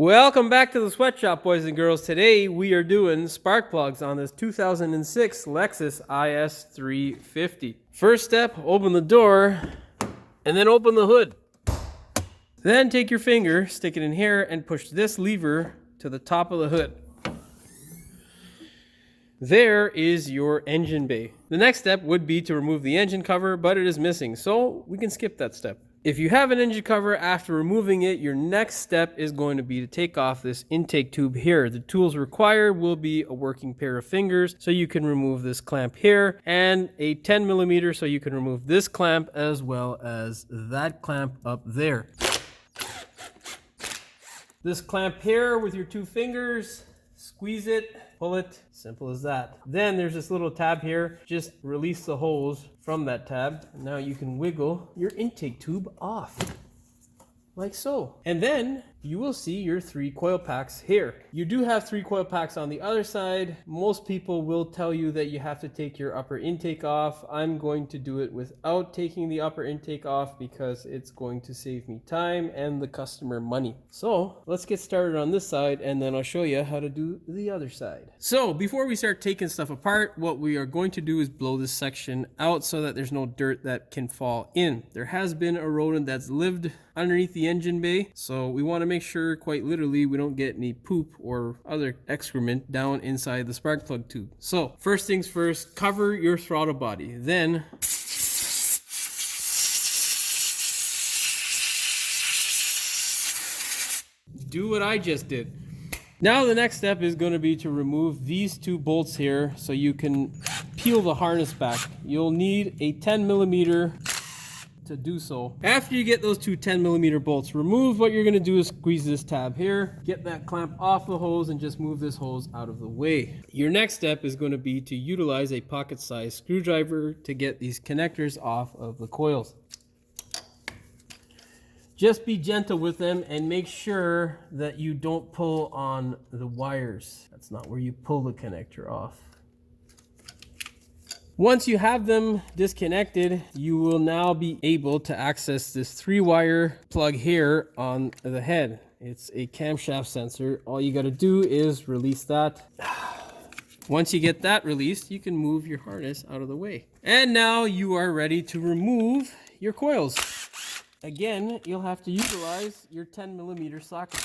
Welcome back to the sweatshop, boys and girls. Today we are doing spark plugs on this 2006 Lexus IS350. First step, open the door and then open the hood. Then take your finger, stick it in here and push this lever to the top of the hood. There is your engine bay. The next step would be to remove the engine cover, but it is missing, so we can skip that step. If you have an engine cover, after removing it, your next step is going to be to take off this intake tube here. The tools required will be a working pair of fingers, so you can remove this clamp here, and a 10 millimeter, so you can remove this clamp as well as that clamp up there. This clamp here with your two fingers, squeeze it, pull it, simple as that. Then there's this little tab here, just release the hose from that tab. Now you can wiggle your intake tube off, like so. And then you will see your 3 coil packs here. You do have 3 coil packs on the other side. Most people will tell you that you have to take your upper intake off. I'm going to do it without taking the upper intake off because it's going to save me time and the customer money. So let's get started on this side and then I'll show you how to do the other side. So before we start taking stuff apart, what we are going to do is blow this section out so that there's no dirt that can fall in. There has been a rodent that's lived underneath the engine bay, so we want to make sure, quite literally, we don't get any poop or other excrement down inside the spark plug tube. So first things first, cover your throttle body. Then do what I just did. Now the next step is going to be to remove these 2 bolts here so you can peel the harness back. You'll need a 10 millimeter to do so. After you get those 2 10 millimeter bolts removed, what you're going to do is squeeze this tab here, get that clamp off the hose and just move this hose out of the way. Your next step is going to be to utilize a pocket-sized screwdriver to get these connectors off of the coils. Just be gentle with them and make sure that you don't pull on the wires. That's not where you pull the connector off. Once you have them disconnected, you will now be able to access this 3-wire plug here on the head. It's a camshaft sensor. All you got to do is release that. Once you get that released, you can move your harness out of the way. And now you are ready to remove your coils. Again, you'll have to utilize your 10 millimeter socket.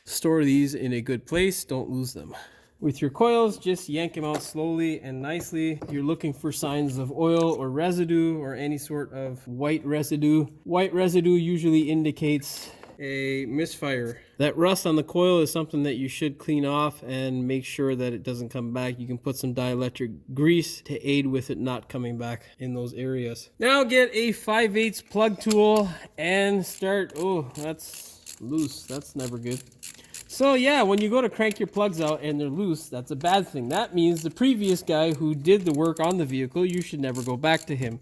Store these in a good place, don't lose them. With your coils, just yank them out slowly and nicely. You're looking for signs of oil or residue or any sort of white residue. White residue usually indicates a misfire. That rust on the coil is something that you should clean off and make sure that it doesn't come back. You can put some dielectric grease to aid with it not coming back in those areas. Now get a 5/8 plug tool and start. Oh, that's loose. That's never good. So yeah, when you go to crank your plugs out and they're loose, that's a bad thing. That means the previous guy who did the work on the vehicle, you should never go back to him.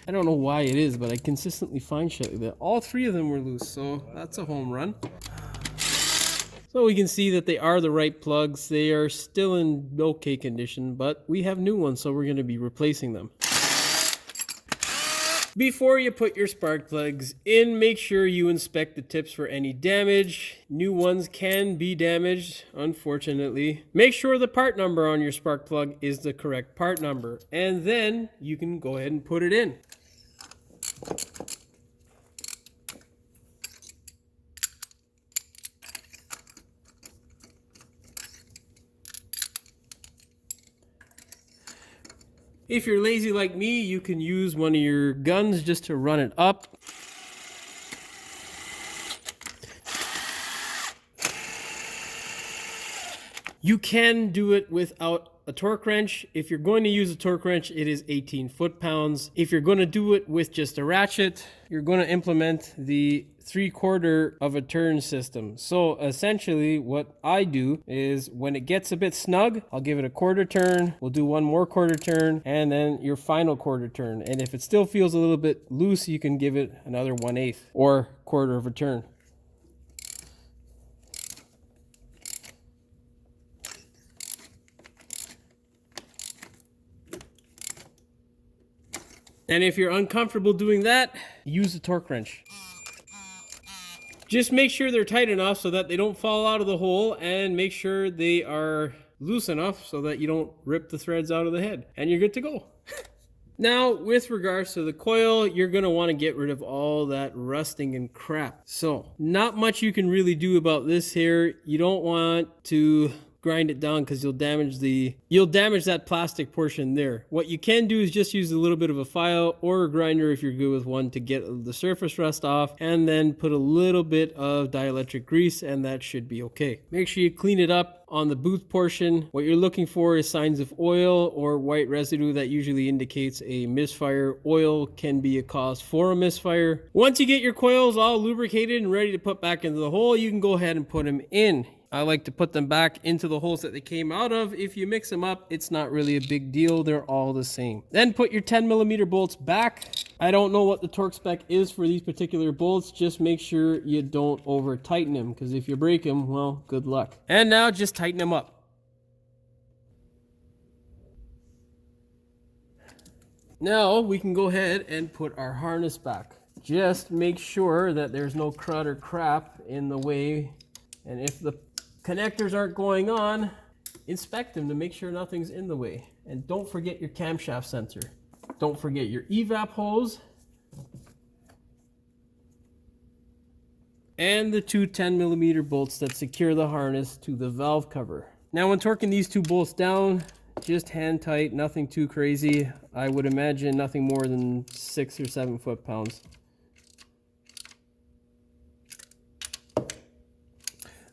I don't know why it is, but I consistently find shit like that. All 3 of them were loose, so that's a home run. So we can see that they are the right plugs. They are still in okay condition, but we have new ones, so we're going to be replacing them. Before you put your spark plugs in, make sure you inspect the tips for any damage. New ones can be damaged, unfortunately. Make sure the part number on your spark plug is the correct part number, and then you can go ahead and put it in. If you're lazy like me, you can use one of your guns just to run it up. You can do it without a torque wrench. If you're going to use a torque wrench, it is 18 foot-pounds. If you're going to do it with just a ratchet, you're going to implement the 3/4 of a turn system. So essentially what I do is when it gets a bit snug, I'll give it a 1/4 turn. We'll do one more 1/4 turn and then your final 1/4 turn. And if it still feels a little bit loose, you can give it another 1/8 or 1/4 of a turn. And if you're uncomfortable doing that, use a torque wrench. Just make sure they're tight enough so that they don't fall out of the hole, and make sure they are loose enough so that you don't rip the threads out of the head, and you're good to go. Now, with regards to the coil, you're going to want to get rid of all that rusting and crap. So, not much you can really do about this here. You don't want to grind it down because you'll damage that plastic portion there. What you can do is just use a little bit of a file or a grinder if you're good with one to get the surface rust off, and then put a little bit of dielectric grease, and that should be okay. Make sure you clean it up on the booth portion. What you're looking for is signs of oil or white residue. That usually indicates a misfire. Oil can be a cause for a misfire. Once you get your coils all lubricated and ready to put back into the hole, you can go ahead and put them in. I like to put them back into the holes that they came out of. If you mix them up, it's not really a big deal. They're all the same. Then put your 10mm bolts back. I don't know what the torque spec is for these particular bolts. Just make sure you don't over tighten them, because if you break them, well, good luck. And now just tighten them up. Now we can go ahead and put our harness back. Just make sure that there's no crud or crap in the way, and if the connectors aren't going on, inspect them to make sure nothing's in the way. And don't forget your camshaft sensor. Don't forget your evap hose and the two 10mm bolts that secure the harness to the valve cover. Now, when torquing these two bolts down, just hand tight, nothing too crazy. I would imagine nothing more than 6 or 7 foot-pounds.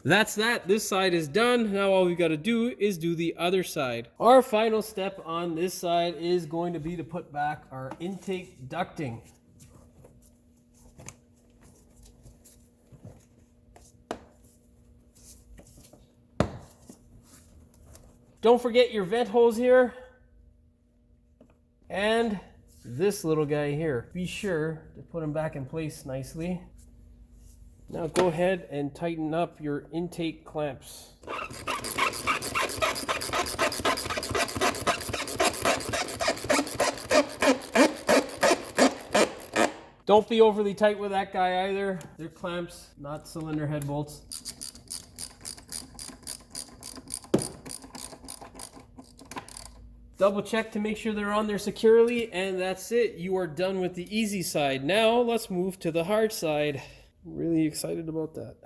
That's that. This side is done. Now all we've got to do is do the other side. Our final step on this side is going to be to put back our intake ducting. Don't forget your vent hose here and this little guy here. Be sure to put them back in place nicely. Now go ahead and tighten up your intake clamps. Don't be overly tight with that guy either. They're clamps, not cylinder head bolts. Double check to make sure they're on there securely, and that's it. You are done with the easy side. Now let's move to the hard side. I'm really excited about that.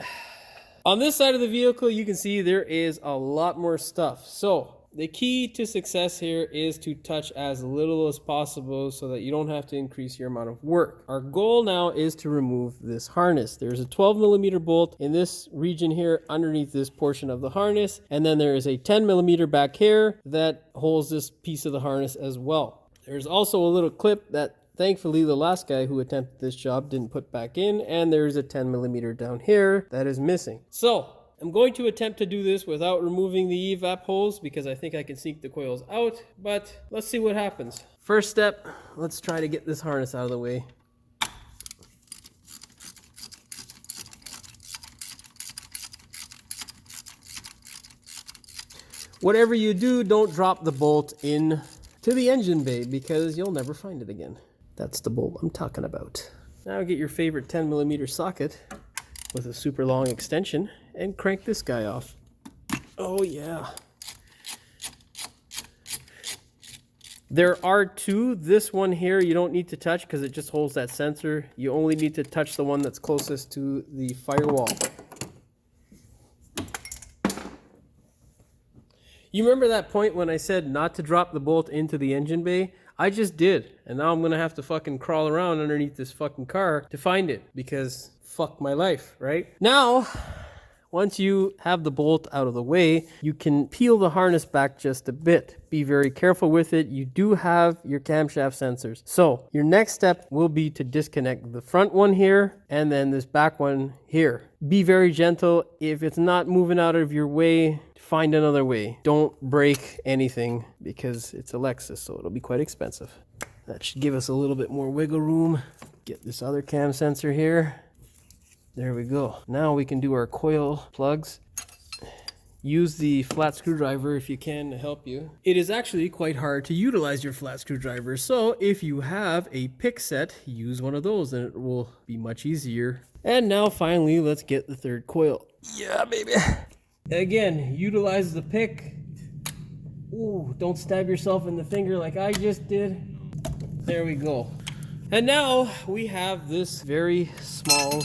On this side of the vehicle, you can see there is a lot more stuff. So the key to success here is to touch as little as possible so that you don't have to increase your amount of work. Our goal now is to remove this harness. There's a 12mm bolt in this region here underneath this portion of the harness, and then there is a 10mm back here that holds this piece of the harness as well. There's also a little clip that thankfully the last guy who attempted this job didn't put back in, and there's a 10mm down here that is missing. So I'm going to attempt to do this without removing the evap hose because I think I can sneak the coils out, but let's see what happens. First step, let's try to get this harness out of the way. Whatever you do, don't drop the bolt in to the engine bay because you'll never find it again. That's the bolt I'm talking about. Now get your favorite 10mm socket with a super long extension and crank this guy off. Oh yeah. There are two. This one here you don't need to touch because it just holds that sensor. You only need to touch the one that's closest to the firewall. You remember that point when I said not to drop the bolt into the engine bay? I just did, and now I'm gonna have to fucking crawl around underneath this fucking car to find it because fuck my life, right? Now, once you have the bolt out of the way, you can peel the harness back just a bit. Be very careful with it. You do have your camshaft sensors. So your next step will be to disconnect the front one here and then this back one here. Be very gentle. If it's not moving out of your way, find another way. Don't break anything because it's a Lexus, so it'll be quite expensive. That should give us a little bit more wiggle room. Get this other cam sensor here. There we go. Now we can do our coil plugs. Use the flat screwdriver if you can to help you. It is actually quite hard to utilize your flat screwdriver, so if you have a pick set, use one of those and it will be much easier. And now finally, let's get the third coil. Yeah, baby. Again, utilize the pick. Ooh, don't stab yourself in the finger like I just did. There we go. And now we have this very small,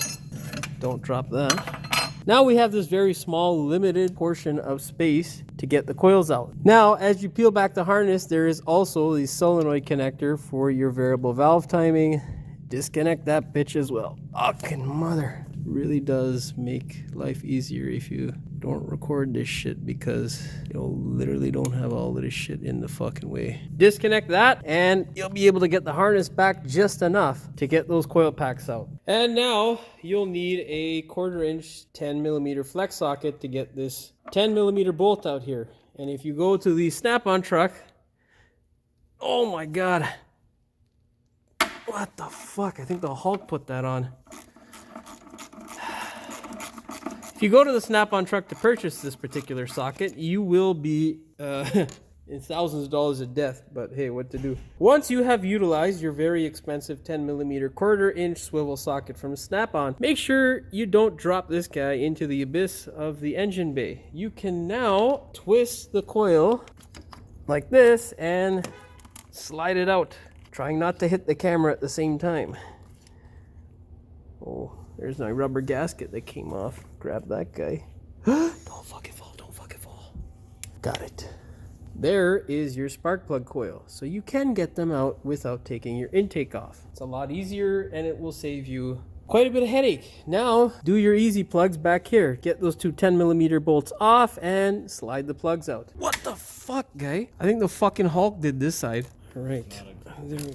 don't drop that. Now we have this very small limited portion of space to get the coils out. Now, as you peel back the harness, there is also the solenoid connector for your variable valve timing. Disconnect that bitch as well. Fucking mother. Really does make life easier if you don't record this shit, because you'll literally don't have all of this shit in the fucking way. Disconnect that and you'll be able to get the harness back just enough to get those coil packs out. And now you'll need a 1/4 inch 10mm flex socket to get this 10mm bolt out here. And if you go to the Snap-on truck, oh my god, what the fuck? I think the Hulk put that on. If you go to the Snap-on truck to purchase this particular socket, you will be in thousands of dollars of death, but hey, what to do? Once you have utilized your very expensive 10mm 1/4 inch swivel socket from Snap-on, make sure you don't drop this guy into the abyss of the engine bay. You can now twist the coil like this and slide it out, trying not to hit the camera at the same time. Oh, there's my rubber gasket that came off. Grab that guy. Don't fucking fall, don't fucking fall. Got it. There is your spark plug coil. So you can get them out without taking your intake off. It's a lot easier and it will save you quite a bit of headache. Now, do your easy plugs back here. Get those two 10mm bolts off and slide the plugs out. What the fuck, guy? I think the fucking Hulk did this side. All right.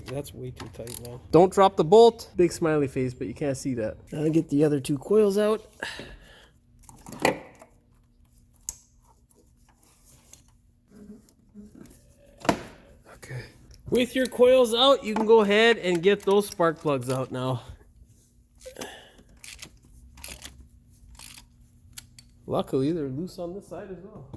That's way too tight, man. Don't drop the bolt. Big smiley face, but you can't see that. Now get the other two coils out. Okay. With your coils out, you can go ahead and get those spark plugs out now. Luckily, they're loose on this side as well.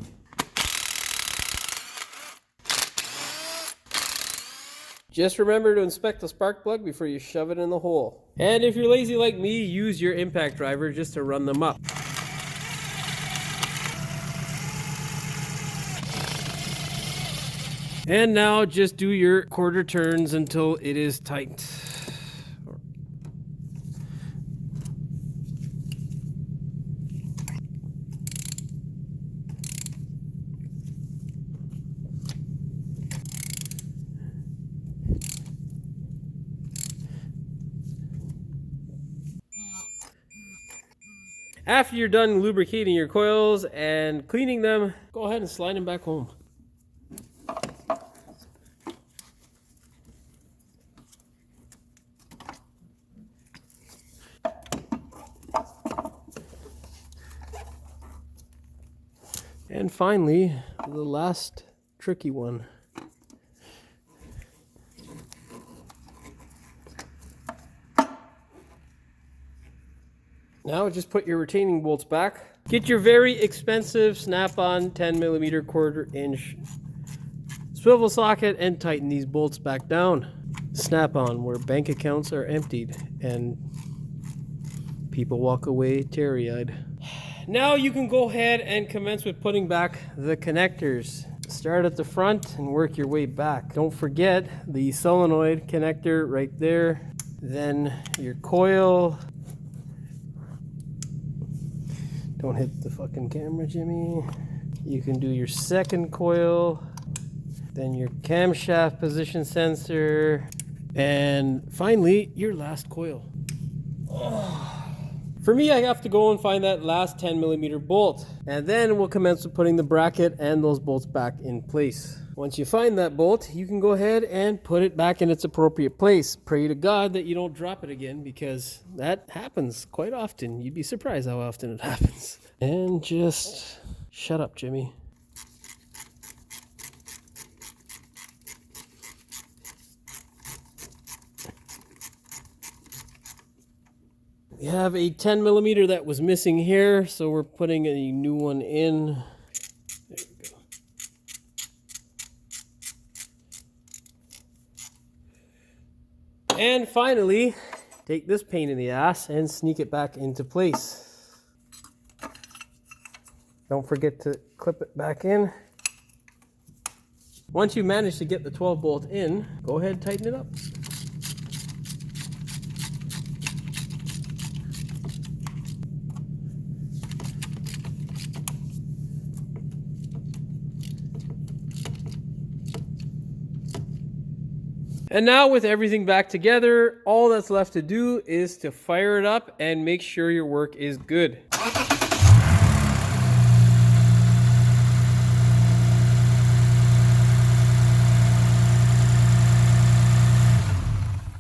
Just remember to inspect the spark plug before you shove it in the hole. And if you're lazy like me, use your impact driver just to run them up. And now just do your 1/4 turns until it is tight. After you're done lubricating your coils and cleaning them, go ahead and slide them back home. And finally, the last tricky one. Now just put your retaining bolts back. Get your very expensive Snap-on 10mm 1/4 inch swivel socket and tighten these bolts back down. Snap-on, where bank accounts are emptied and people walk away teary-eyed. Now you can go ahead and commence with putting back the connectors. Start at the front and work your way back. Don't forget the solenoid connector right there. Then your coil. Don't hit the fucking camera, Jimmy. You can do your second coil, then your camshaft position sensor, and finally, your last coil. For me, I have to go and find that last 10mm bolt, and then we'll commence with putting the bracket and those bolts back in place. Once you find that bolt, you can go ahead and put it back in its appropriate place. Pray to God that you don't drop it again, because that happens quite often. You'd be surprised how often it happens. And just shut up, Jimmy. We have a 10mm that was missing here, so we're putting a new one in. There we go. And finally, Take this pain in the ass and sneak it back into place. Don't forget to clip it back in. Once you manage to get the 12 bolt in, go ahead and tighten it up. And now with everything back together, all that's left to do is to fire it up and make sure your work is good.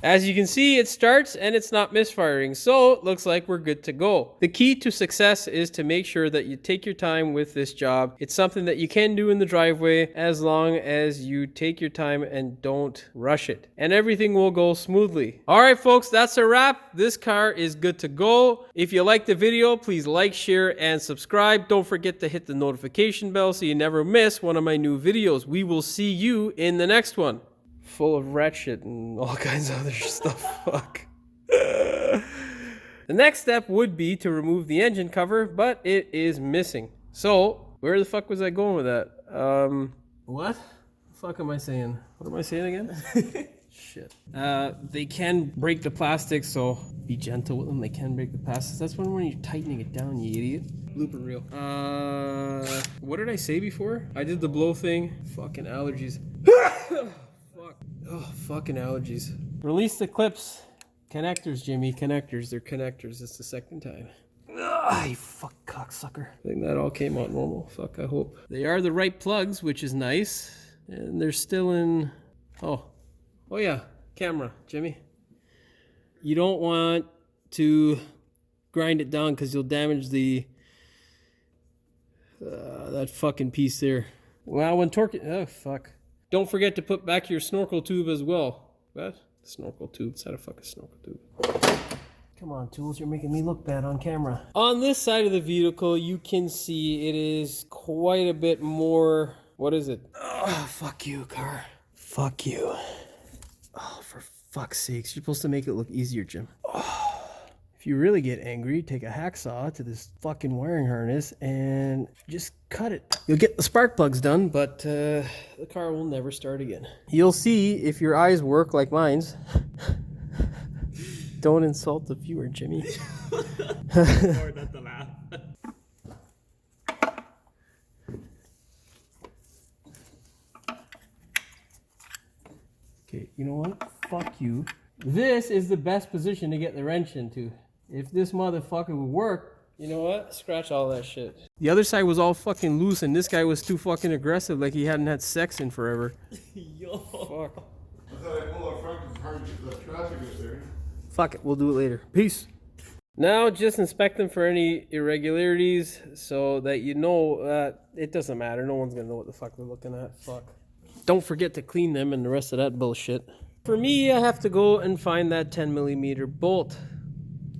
As you can see, it starts and it's not misfiring, so it looks like we're good to go. The key to success is to make sure that you take your time with this job. It's something that you can do in the driveway as long as you take your time and don't rush it. And everything will go smoothly. All right, folks, that's a wrap. This car is good to go. If you liked the video, please like, share, and subscribe. Don't forget to hit the notification bell so you never miss one of my new videos. We will see you in the next one. Full of rat shit and all kinds of other stuff. Fuck. The next step would be to remove the engine cover, but it is missing. So, where the fuck was I going with that? What the fuck am I saying? What am I saying again? Shit. They can break the plastic, so be gentle with them. They can break the plastic. That's when you're tightening it down, you idiot. Blooper reel. What did I say before? I did the blow thing. Fucking allergies. Oh, fucking allergies. Release the clips. Connectors, Jimmy. Connectors. They're connectors. It's the second time. Ah, you fuck cocksucker. I think that all came out normal. Fuck, I hope. They are the right plugs, which is nice. And they're still in... Oh yeah. Camera, Jimmy. You don't want to grind it down because you'll damage the... that fucking piece there. Well, when torque... Oh, fuck. Don't forget to put back your snorkel tube as well. What? Snorkel tube. It's not a fucking snorkel tube. Come on, tools. You're making me look bad on camera. On this side of the vehicle, you can see it is quite a bit more... What is it? Oh, fuck you, car. Fuck you. Oh, for fuck's sakes. You're supposed to make it look easier, Jim. Oh. If you really get angry, take a hacksaw to this fucking wiring harness and just cut it. You'll get the spark plugs done, but the car will never start again. You'll see if your eyes work like mine's. Don't insult the viewer, Jimmy. Sorry not to laugh. Okay, you know what? Fuck you. This is the best position to get the wrench into. If this motherfucker would work, you know what? Scratch all that shit. The other side was all fucking loose and this guy was too fucking aggressive, like he hadn't had sex in forever. Yo. Fuck. I thought I pulled up front because the traffic is there. Fuck it, we'll do it later. Peace. Now just inspect them for any irregularities so that you know that it doesn't matter. No one's gonna know what the fuck they're looking at. Fuck. Don't forget to clean them and the rest of that bullshit. For me, I have to go and find that 10mm bolt.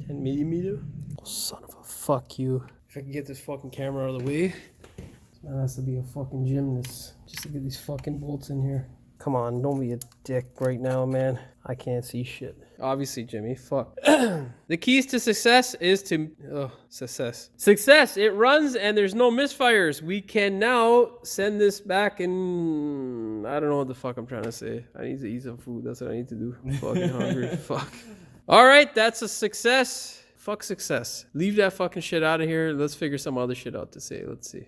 10mm? Oh, son of a fuck you. If I can get this fucking camera out of the way. This man has to be a fucking gymnast just to get these fucking bolts in here. Come on, don't be a dick right now, man. I can't see shit. Obviously, Jimmy, fuck. The keys to success is to... Oh, success. Success! It runs and there's no misfires. We can now send this back and... I don't know what the fuck I'm trying to say. I need to eat some food. That's what I need to do. I'm fucking hungry. Fuck. Alright, that's a success. Fuck success. Leave that fucking shit out of here. Let's figure some other shit out to say. Let's see.